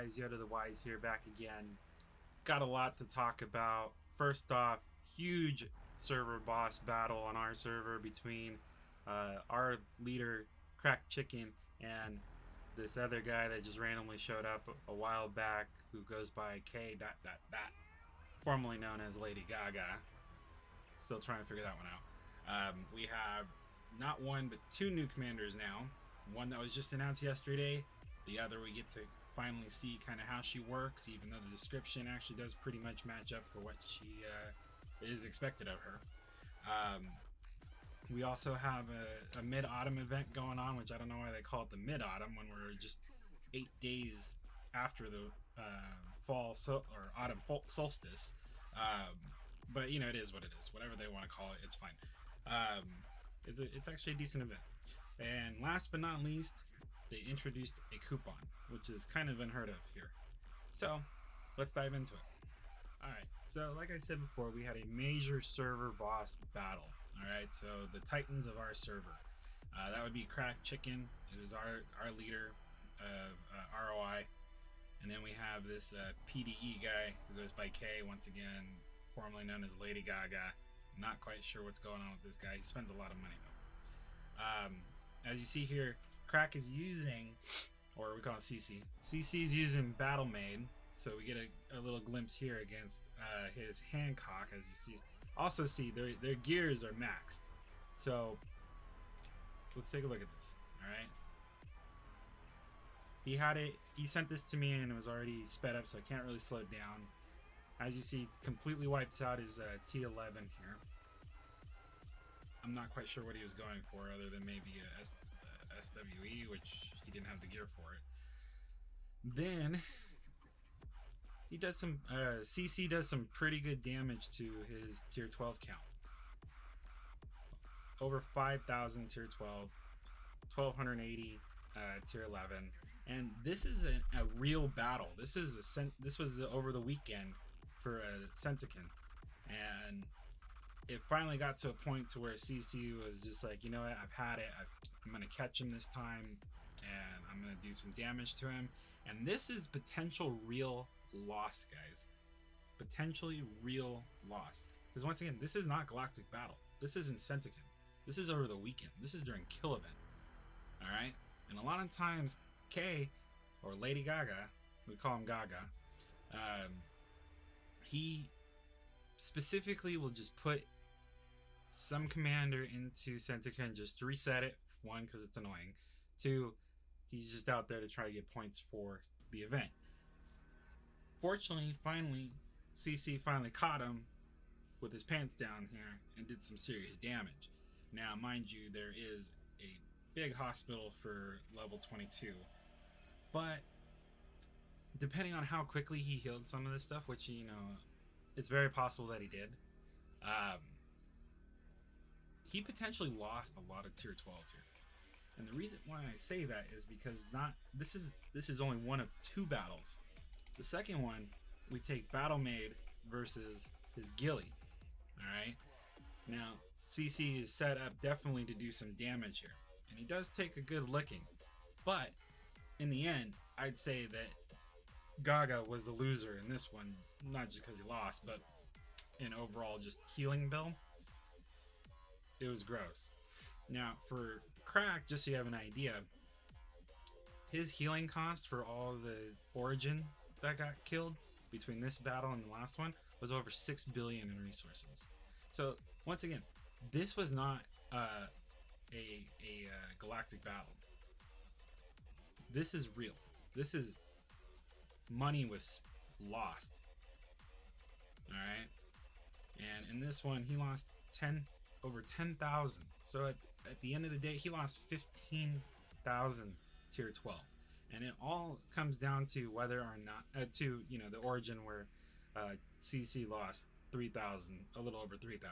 guys, YodaDaWise here, back again. Got a lot to talk about. First off, huge server boss battle on our server between our leader, Cracked Chicken, and this other guy that just randomly showed up a while back who goes by K. Formerly known as Lady Gaga. Still trying to figure that one out. We have not one, but two new commanders now. One that was just announced yesterday. The other we get to finally see kind of how she works, even though the description actually does pretty much match up for what she is expected of her. We also have a mid-autumn event going on, which I don't know why they call it the mid-autumn when we're just 8 days after the autumn solstice. But you know, it is what it is. Whatever they want to call it, it's fine. It's actually a decent event. And last but not least, they introduced a coupon, which is kind of unheard of here. So let's dive into it. Alright, so like I said before, we had a major server boss battle. Alright, so the titans of our server. That would be Cracked Chicken, who is our leader of ROI. And then we have this PDE guy who goes by K, once again, formerly known as Lady Gaga. Not quite sure what's going on with this guy. He spends a lot of money though. As you see here, Crack is using, or we call it CC. CC's using Battle Maid, so we get a little glimpse here against his Hancock, as you see. Also see their gears are maxed. So let's take a look at this. All right. He sent this to me and it was already sped up, so I can't really slow it down. As you see, completely wipes out his T11 here. I'm not quite sure what he was going for, other than maybe a SWE, which he didn't have the gear for it. Then he does some CC does some pretty good damage to his tier 12 count. Over 5,000 tier 12, 1,280 tier 11, and this is a real battle. This was over the weekend for Sentikin, and it finally got to a point to where CC was just like, you know what, I've had it. I'm going to catch him this time, and I'm going to do some damage to him. And this is potential real loss, guys. Potentially real loss. Because once again, this is not Galactic Battle. This isn't Sentikin. This is over the weekend. This is during Kill Event. Alright? And a lot of times, K, or Lady Gaga, we call him Gaga, he specifically will just put some commander into Sentikin just to reset it. One, because it's annoying. Two, he's just out there to try to get points for the event. Fortunately, CC finally caught him with his pants down here and did some serious damage. Now, mind you, there is a big hospital for level 22, but depending on how quickly he healed some of this stuff, which, you know, it's very possible that he did, he potentially lost a lot of tier 12 here. And the reason why I say that is because this is only one of two battles. The second one, we take Battle Maid versus his Gilly. Alright? Now, CC is set up definitely to do some damage here. And he does take a good licking. But, in the end, I'd say that Gaga was the loser in this one. Not just because he lost, but in overall just healing bill. It was gross. Now, for Crack, just so you have an idea, his healing cost for all the Origin that got killed between this battle and the last one was over 6 billion in resources. So, once again, this was not a galactic battle. This is real. This is money was lost. Alright? And in this one, he lost over 10,000. So at the end of the day, he lost 15,000 tier 12. And it all comes down to whether or not, the Origin where CC lost 3,000, a little over 3,000.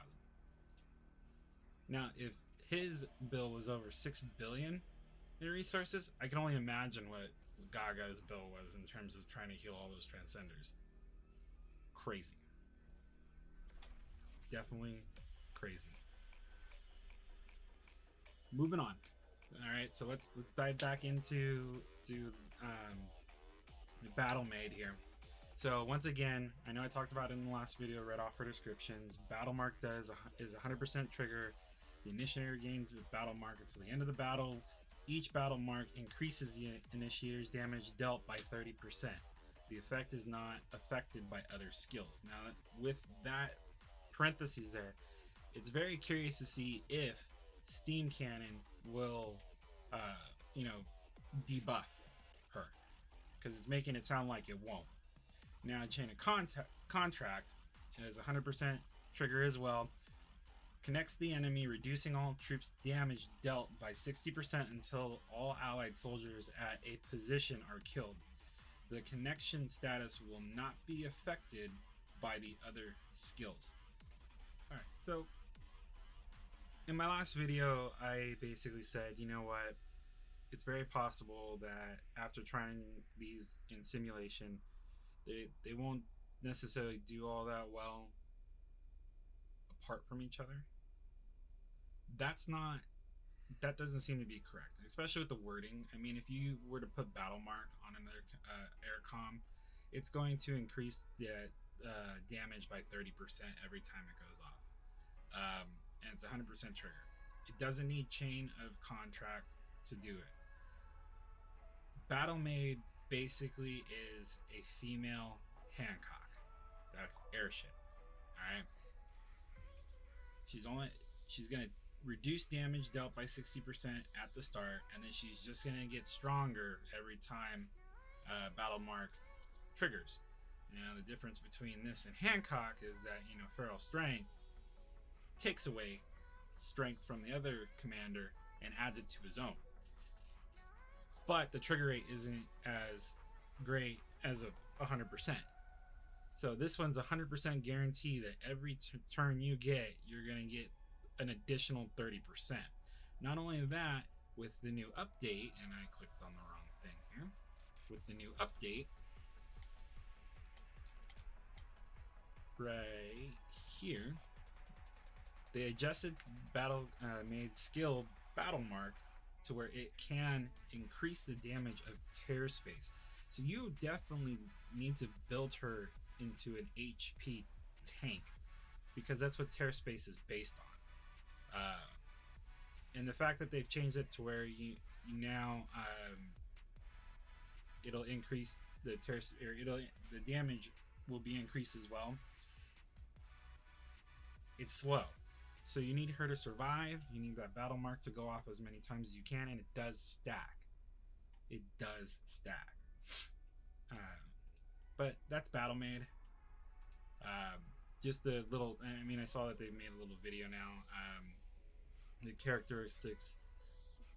Now, if his bill was over 6 billion in resources, I can only imagine what Gaga's bill was in terms of trying to heal all those Transcenders. Crazy. Definitely crazy. Moving on. All right, so let's dive back into Battle Maid here. So once again, I know I talked about it in the last video, read off her descriptions. Battle Mark is 100% trigger. The initiator gains with Battle Mark until the end of the battle. Each Battle Mark increases the initiator's damage dealt by 30%. The effect is not affected by other skills. Now, with that parentheses there, it's very curious to see if Steam Cannon will, debuff her, because it's making it sound like it won't. Now, Chain of Contract is 100% trigger as well. Connects the enemy, reducing all troops' damage dealt by 60% until all allied soldiers at a position are killed. The connection status will not be affected by the other skills. Alright, so in my last video, I basically said, you know what, it's very possible that after trying these in simulation, they won't necessarily do all that well apart from each other. That doesn't seem to be correct, especially with the wording. I mean, if you were to put Battle Mark on another aircom, it's going to increase the damage by 30% every time it goes off, and it's 100% trigger. It doesn't need Chain of Contract to do it. Battle Maid basically is a female Hancock. That's airship. All right. She's gonna reduce damage dealt by 60% at the start, and then she's just gonna get stronger every time Battle Mark triggers. Now, the difference between this and Hancock is that, Feral Strength takes away strength from the other commander and adds it to his own. But the trigger rate isn't as great as a 100%. So this one's 100% guarantee that every turn you get, you're going to get an additional 30%. Not only that, with the new update, and I clicked on the wrong thing here, with the new update, right here, they adjusted Battle Maid skill Battle Mark to where it can increase the damage of tear space. So you definitely need to build her into an HP tank, because that's what tear space is based on. And the fact that they've changed it to where you now it'll increase the the damage will be increased as well. It's slow. So you need her to survive. You need that Battle Mark to go off as many times as you can, and it does stack. It does stack. But that's Battle Maid. Just a little. I mean, I saw that they made a little video now. The characteristics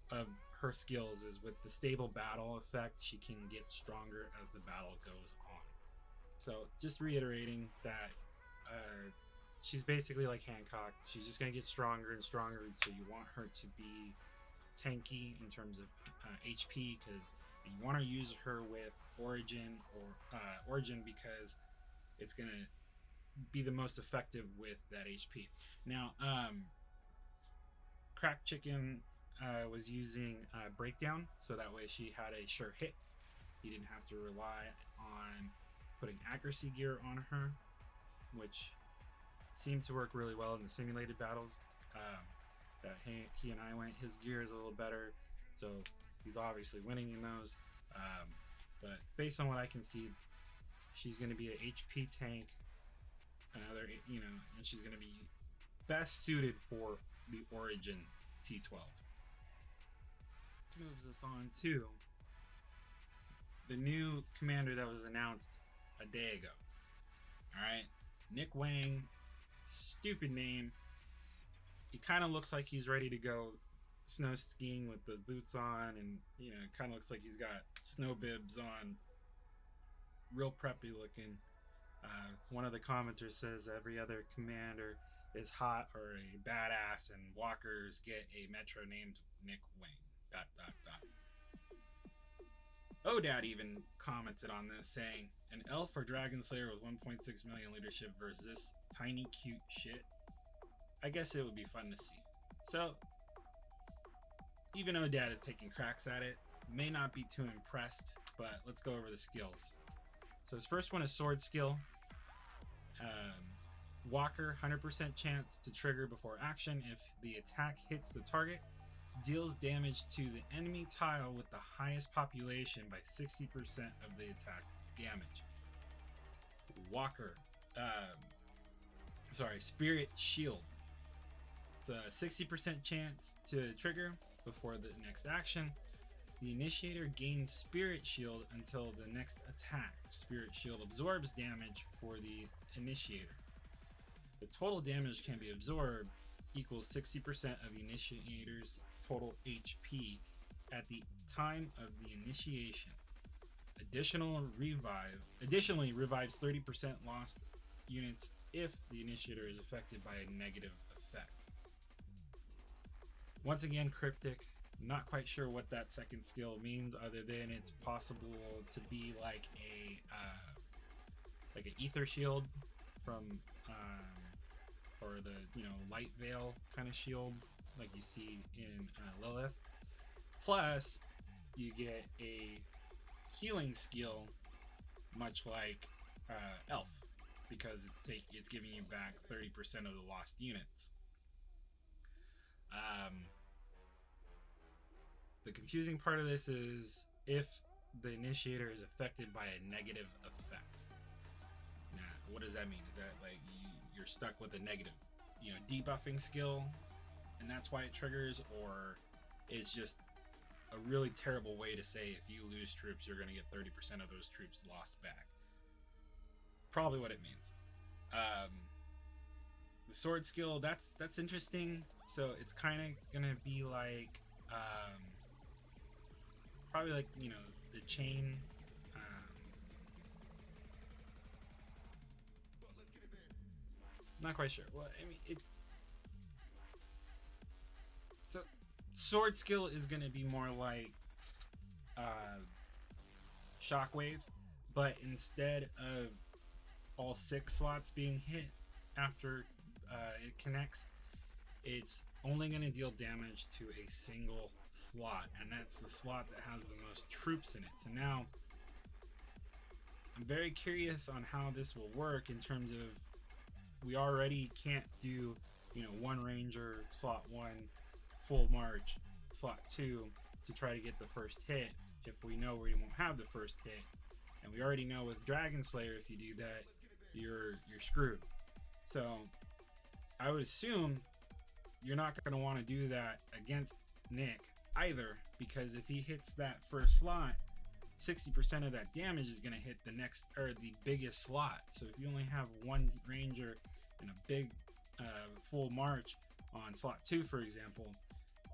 of her skills is with the stable battle effect, she can get stronger as the battle goes on. So just reiterating that. She's basically like Hancock. She's just going to get stronger and stronger, so you want her to be tanky in terms of HP, because you want to use her with Origin because it's going to be the most effective with that HP. Now, Crack Chicken was using Breakdown, so that way she had a sure hit. He didn't have to rely on putting accuracy gear on her, which seemed to work really well in the simulated battles that he and I went. His gear is a little better, so he's obviously winning in those. But based on what I can see, she's going to be an HP tank, and she's going to be best suited for the Origin T12. Moves us on to the new commander that was announced a day ago. Alright, Nick Wang. Stupid name. He kind of looks like he's ready to go snow skiing with the boots on, and it kind of looks like he's got snow bibs on. Real preppy looking. One of the commenters says every other commander is hot or a badass, and walkers get a metro named Nick Wang. ... ODAD even commented on this, saying, an elf or dragon slayer with 1.6 million leadership versus this tiny cute shit. I guess it would be fun to see. So, even ODAD is taking cracks at it. May not be too impressed, but let's go over the skills. So his first one is sword skill. Walker, 100% chance to trigger before action. If the attack hits the target, deals damage to the enemy tile with the highest population by 60% of the attack damage. Walker, Spirit Shield. It's a 60% chance to trigger before the next action. The initiator gains Spirit Shield until the next attack. Spirit Shield absorbs damage for the initiator. The total damage can be absorbed equals 60% of the initiator's total HP at the time of the initiation. Additionally, revives 30% lost units if the initiator is affected by a negative effect. Once again, cryptic. Not quite sure what that second skill means, other than it's possible to be like an ether shield from or the light veil kind of shield like you see in Lilith. Plus, you get a healing skill, much like Elf, because it's giving you back 30% of the lost units. The confusing part of this is if the initiator is affected by a negative effect. Now, what does that mean? Is that like you're stuck with a negative, debuffing skill, and that's why it triggers, or is just a really terrible way to say if you lose troops, you're going to get 30% of those troops lost back? Probably what it means. The sword skill, that's interesting. So it's kind of gonna be like probably like the chain. Not quite sure. Well, I mean, so sword skill is gonna be more like shockwave, but instead of all 6 slots being hit after it connects, it's only going to deal damage to a single slot, and that's the slot that has the most troops in it. So now I'm very curious on how this will work in terms of, we already can't do 1 ranger slot 1, full march slot 2 to try to get the first hit if we know we won't have the first hit, and we already know with Dragon Slayer if you do that you're screwed. So I would assume you're not going to want to do that against Nick either, because if he hits that first slot, 60% of that damage is going to hit the next, or the biggest slot. So if you only have 1 ranger and a big full march on slot 2, for example,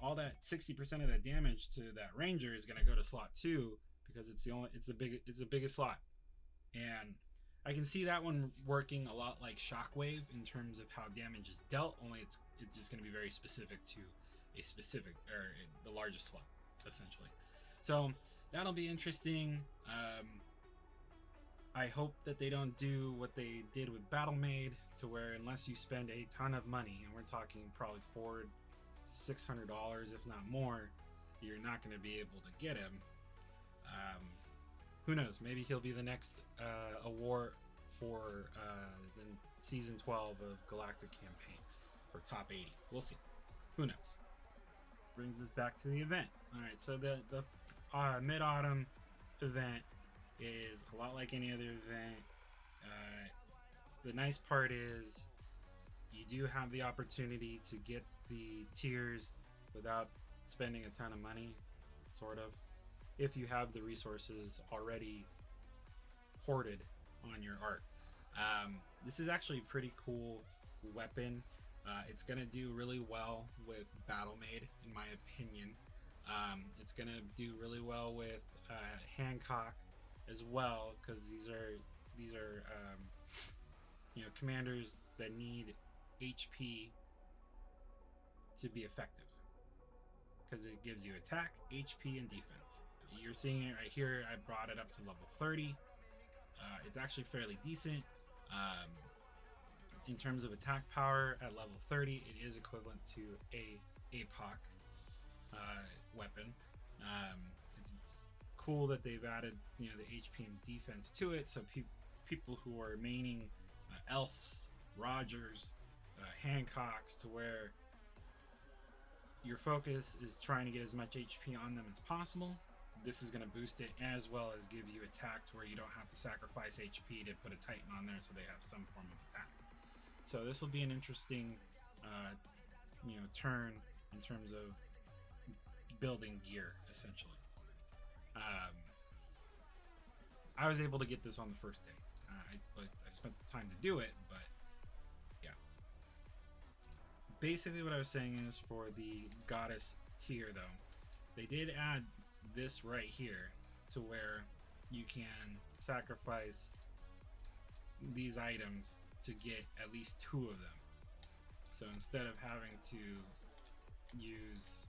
all that 60% of that damage to that ranger is going to go to slot 2, because it's the biggest slot. And I can see that one working a lot like Shockwave in terms of how damage is dealt, only it's just going to be very specific to a specific, or the largest slot, essentially. So that'll be interesting. I hope that they don't do what they did with Battlemaid, to where unless you spend a ton of money, and we're talking probably $400 to $600, if not more, you're not going to be able to get him. Who knows? Maybe he'll be the next award for the season 12 of Galactic Campaign, or top 80. We'll see. Who knows? Brings us back to the event. All right, so the Mid-Autumn event is a lot like any other event. The nice part is you do have the opportunity to get the tiers without spending a ton of money, sort of, if you have the resources already hoarded on your art. This is actually a pretty cool weapon. It's going to do really well with Battlemaid, in my opinion. It's going to do really well with Hancock as well, because these are commanders that need HP to be effective, because it gives you attack, HP, and defense. You're seeing it right here. I brought it up to level 30. It's actually fairly decent. In terms of attack power at level 30, it is equivalent to a APOC weapon. It's cool that they've added, you know, the HP and defense to it, so people who are maining elves, Rogers, Hancocks, to where your focus is trying to get as much HP on them as possible. This is going to boost it, as well as give you attacks where you don't have to sacrifice HP to put a Titan on there, so they have some form of attack. So this will be an interesting, you know, turn in terms of building gear, essentially. I was able to get this on the first day. I spent the time to do it, but yeah. Basically what I was saying is, for the goddess tier though, they did add this right here to where you can sacrifice these items to get at least 2 of them. So instead of having to use,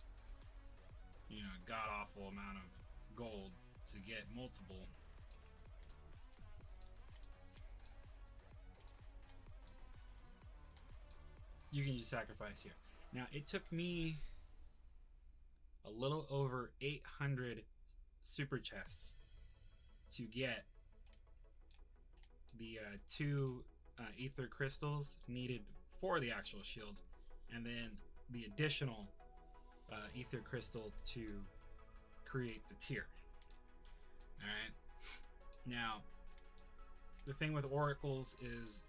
you know, a god-awful amount of gold to get multiple, you can just sacrifice here. Now, it took me a little over 800 super chests to get the 2 ether crystals needed for the actual shield, and then the additional ether crystal to create the tier. Alright, now the thing with oracles is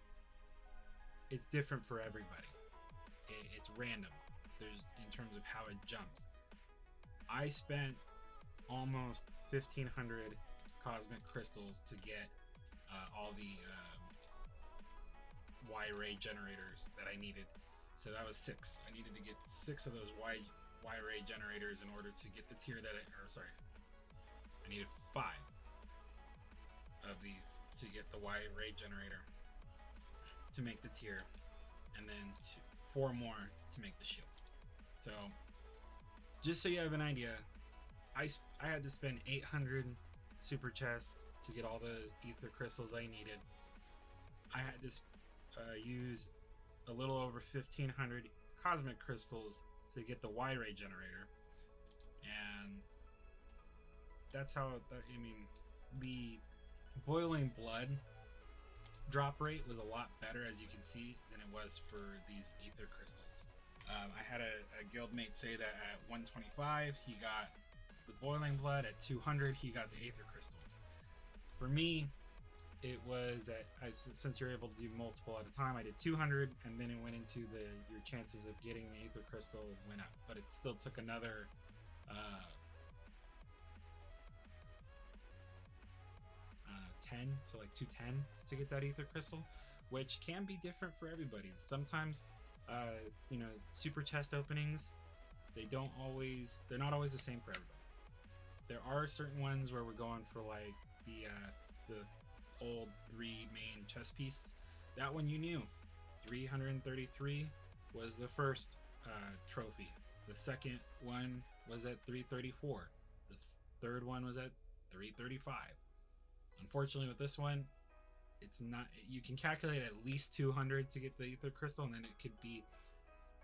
it's different for everybody. It's random. There's, in terms of how it jumps. I spent almost 1,500 cosmic crystals to get all the Y-ray generators that I needed. So that was 6. I needed to get 6 of those Y-ray generators in order to get the tier that I needed 5 of these to get the Y-ray generator to make the tier, and then 4 more to make the shield. So just so you have an idea, I had to spend 800 super chests to get all the ether crystals I needed. I had to use a little over 1,500 cosmic crystals to get the Y-ray generator, and that's how. I mean, the boiling blood drop rate was a lot better, as you can see, than it was for these ether crystals. I had a guildmate say that at 125 he got the boiling blood, at 200 he got the ether crystal. For me, it was since you're able to do multiple at a time, I did 200, and then it went into your chances of getting the ether crystal went up, but it still took another 10, so like 210 to get that ether crystal, which can be different for everybody. Sometimes you know, super chest openings, they're not always the same for everybody. There are certain ones where we're going for like the old 3 main chest piece. That one you knew, 333 was the first trophy. The second one was at 334. The third one was at 335. Unfortunately, with this one, it's not. You can calculate at least 200 to get the ether crystal, and then it could be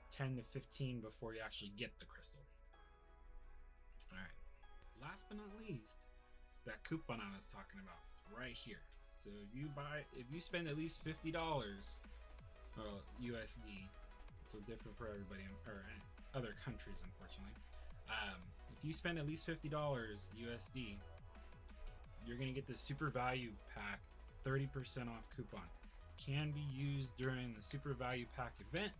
10 to 15 before you actually get the crystal. All right. Last but not least, that coupon I was talking about, right here. So if you spend at least $50, well, USD, it's so different for everybody, or other countries, unfortunately. If you spend at least $50 USD, you're gonna get the super value pack 30% off coupon. Can be used during the super value pack event.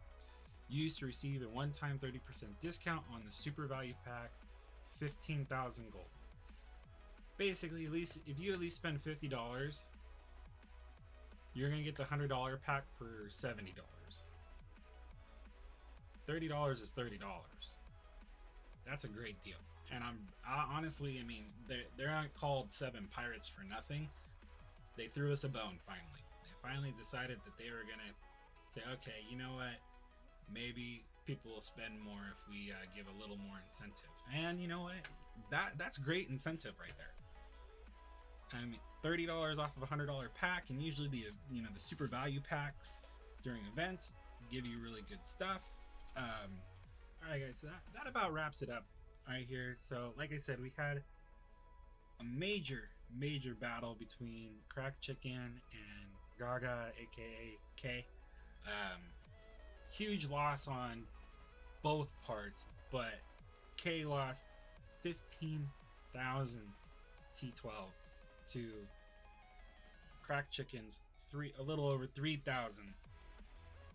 Used to receive a one-time 30% discount on the super value pack, 15,000 gold. Basically, if you at least spend $50, you're gonna get the $100 pack for $70. $30 is $30. That's a great deal. And honestly, I mean, they're not called 7 Pirates for nothing. They threw us a bone finally. They finally decided that they were gonna say, okay, you know what? Maybe people will spend more if we give a little more incentive. And you know what? That's great incentive right there. I mean, $30 off of a $100 pack, and usually the super value packs during events give you really good stuff. All right, guys, so that about wraps it up right here. So, like I said, we had a major battle between Crack Chicken and Gaga, aka K. Huge loss on both parts, but K lost 15,000 T12 to Crack Chicken's a little over 3,000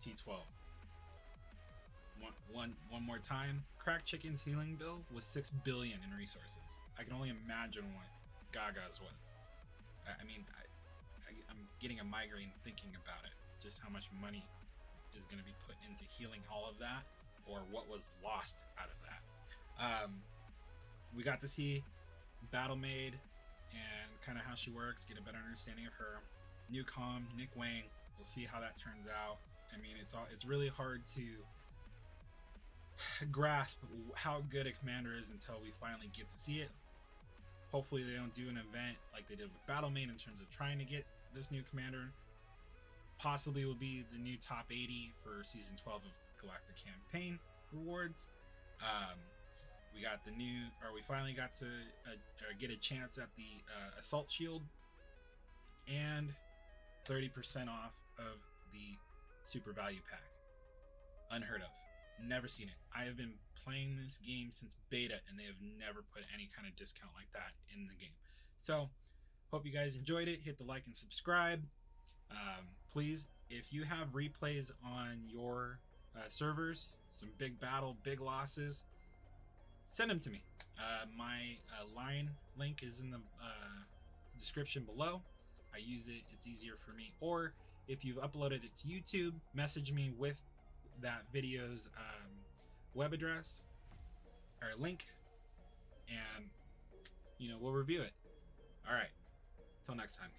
T12. One more time. Crack Chicken's healing bill was 6 billion in resources. I can only imagine what Gaga's was. I mean, I'm getting a migraine thinking about it. Just how much money is going to be put into healing all of that, or what was lost out of that. We got to see Battle Maid and kind of how she works, get a better understanding of her. New comm, Nick Wang. We'll see how that turns out. I mean, it's really hard to grasp how good a commander is until we finally get to see it. Hopefully they don't do an event like they did with Battle Maid in terms of trying to get this new commander. Possibly will be the new top 80 for season 12 of Galactic Campaign rewards. We finally got to get a chance at the Assault Shield and 30% off of the Super Value Pack. Unheard of. Never seen it. I have been playing this game since beta, and they have never put any kind of discount like that in the game. So, hope you guys enjoyed it. Hit the like and subscribe. Please, if you have replays on your servers, some big battle, big losses, send them to me. My line link is in the description below. I use it. It's easier for me. Or if you've uploaded it to YouTube, message me with that video's web address or link, and we'll review it. All right, till next time.